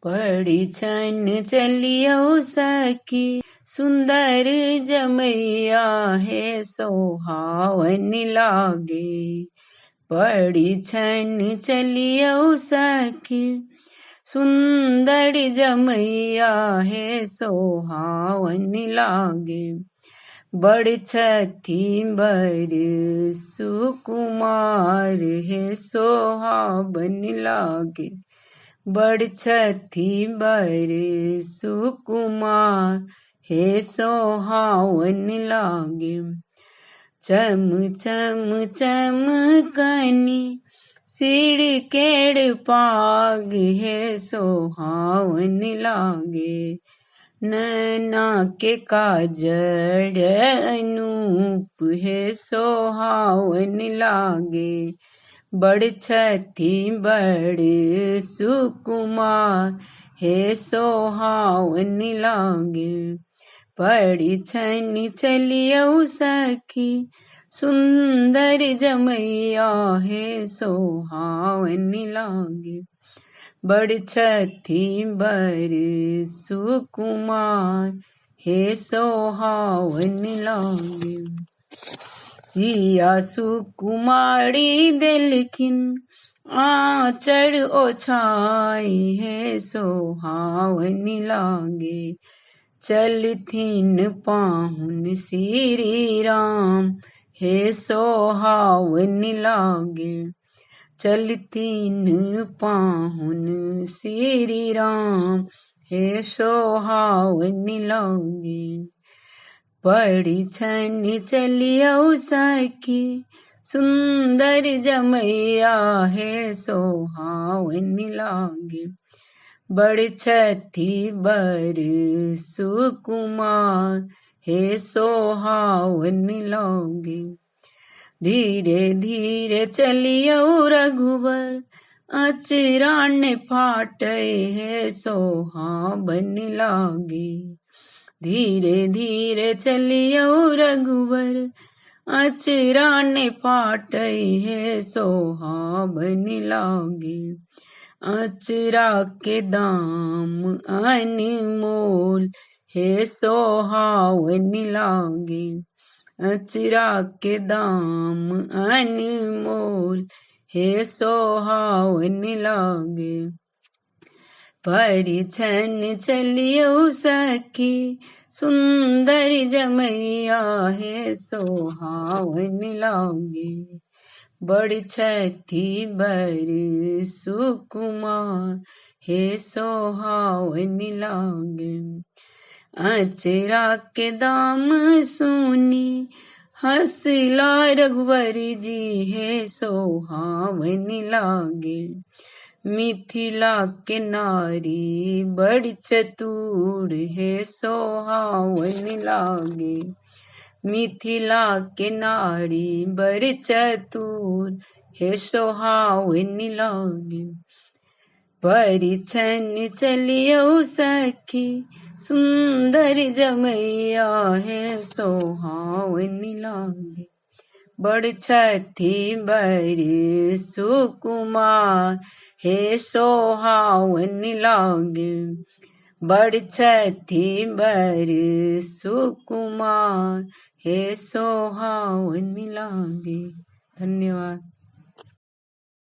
पड़ी छन चलियो सखी सुंदर जमैया हे सोहावन लागे। पड़ी छन चलियो सखी सुंदर जमैया हे सोहावन लागे। बड़ छथी बर सुकुमार हे सोहावन लागे। बड़ छथी बर सुकुमार हे सोहावन लागे। चम चम चमकनी सिर केड़ पाग हे सोहावन लागे। नैना के काजर अनूप हे सोहावन लागे। बड़ छथी बड़ सुकुमार हे सोहावन लागे। पड़ी छन चलियो सखी सुंदर जमैया हे सोहावन लागे। बड़ छथी बर सुकुमार हे सोहावन लागे। सिया सुकुमारी देलखिन आचर ओछाई हे सोहावन लागे। चलथिन पाहुन श्री राम हे सोहावन लागे। चलथिन पाहुन श्री राम हे सोहावन लागे। पड़ी छन चलियो सखी सुंदर जमैया हे सोहावन लागे। बड़ छथी बर सुकुमार हे सोहावन लागे। धीरे धीरे चलियो रघुबर अचरा न फाटे हे सोहावन लागे। धीरे धीरे चलियो रघुबर अचरा न फाटे हे सोहावन लागे। अचरा के दाम अनमोल हे सोहावन लागे। अचरा के दाम अनमोल हे सोहावन लागे। पड़ी छन चलियो सखी सुंदर जमैया हे सोहावन लागे। बड़ छथी बर सुकुमार हे सोहावन लागे। अचरा के दाम सुनी हंसला रघुवर जी हे सोहावन लागे। मिथिला के नारी बड़ चतुर हे सोहावन लागे। मिथिला के नारी बड़ चतुर हे सोहावन लागे। पड़ी छन चलियो सखी सुंदर जमैया हे सोहावन लागे। बड़ छथी बर सुकुमार हे सोहावन लागे। बड़ छथी बर सुकुमार हे सोहावन लागे। धन्यवाद।